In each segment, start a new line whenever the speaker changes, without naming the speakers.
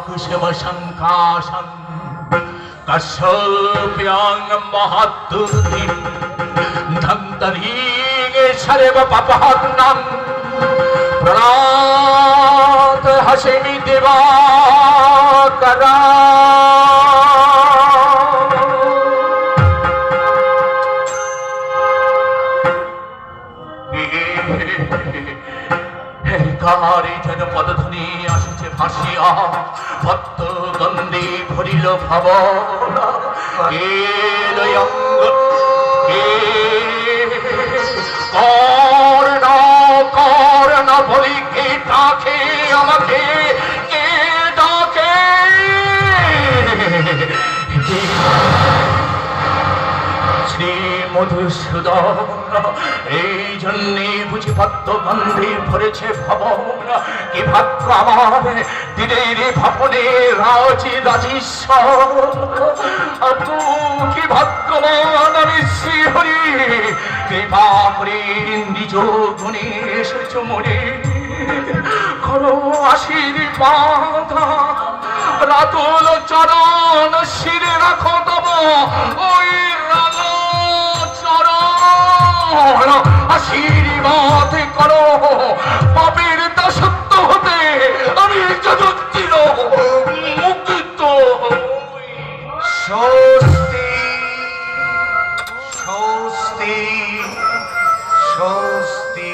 কুশবশঙ্কাশং কশ্যপ্যাং মহাদ্দুতিম ধন্তরীগে সর্ব পাপহগ্নং প্রণাত হসমি দিবাকরা। কারে যেন পদধ্বনি আসিছে ভাসিয়া, ভক্ত গন্ধে ভরিল ভাবনা। কর না বলি কে ডাকে আমাকে, কে ডাকে? শ্রী মধুসূদন, এই জন্যে বুঝি পদ্ম গন্ধে ভরেছে ভাবনা। কি ভাগ্য আমার দিনের ভাবনে রাজি রাজেশ্বর, কি ভাগ্যবান আমি শ্রীহরি। কৃপা করে নিজ গুণে এসেছ মনে, করো আশীর্বাদ। রাতুল চরণ শিরে রাখো তব ওই আশীর্বাদ করো, পাপের দাসত্ব হতে আমি যদুচির মুক্ত।
স্বস্তি স্বস্তি স্বস্তি।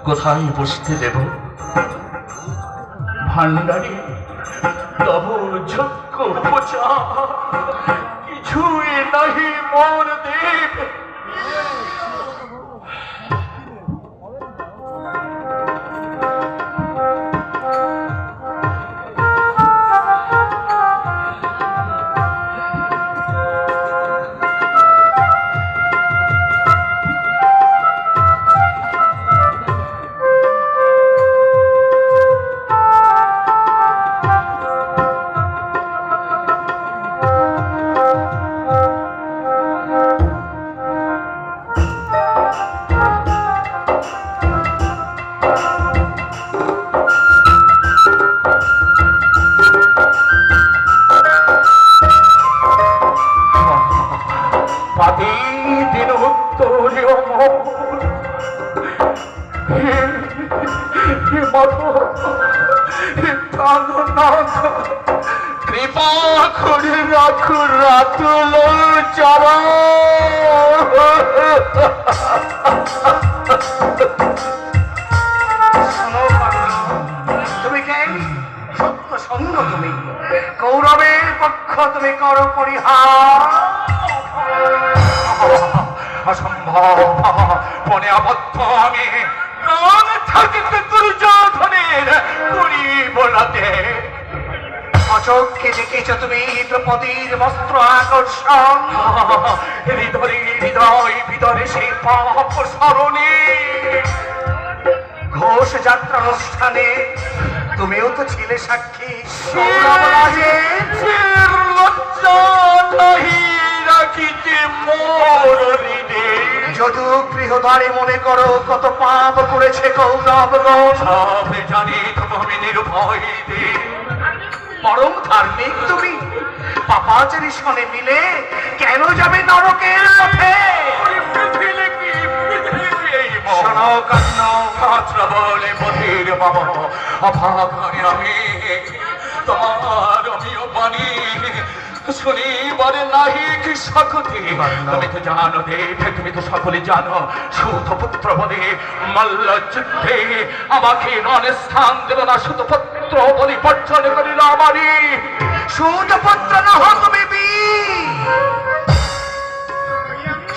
কোথায় বসতে দেব? ভান্ডারে তব যজ্ঞ পূজা কিছুই নাহি মোর দেব। কৃপা করে রাখো রাতুল চরণ।
তুমি কে? সত্য সঙ্গ তুমি, কৌরবের পক্ষ তুমি করো পরিহার।
অসম্ভব, মনে আবদ্ধ আমি, প্রাণ থাকিতে দুর্যোধনের করি বলাতে।
অচক্ষে দেখেছ তুমি দ্রৌপদীর বস্ত্র আকর্ষণ,
হৃদয় ভিতরে সেই পাপ স্মরণে।
ঘোষ যাত্রা অনুষ্ঠানে তুমিও তো ছিলে সাক্ষী। যদু গৃহদ্বারে মনে করো কত পাপ করেছে কৌরবগণ।
জানি তুমি নির্ভয় দেব,
পরম ধার্মিক তুমি, পাপাচারী সনে মিলে কেন যাবে নরকের পথে? শোনো কান্ন
বলে মধুর বাবা, অভাগানে আমি তোমার অমিয় বাণী শুনিবার নাহি কি শক্তি। তুমি তো জানো দেব, তুমি তো সকলে জানো, সুতপুত্র বলে মল্ল যুদ্ধে আমাকে রণস্থান দেব না। সুতপুত্র বলি বর্জন করিল আমারই।
সুতপুত্র নহ তুমি বীর,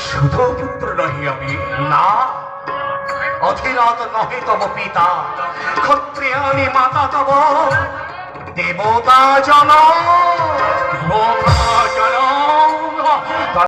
সুতপুত্র নহি আমি
না অধীরত নহে তব পিতা, ক্ষত্রিয়ানি মাতা তব দেবতা জন।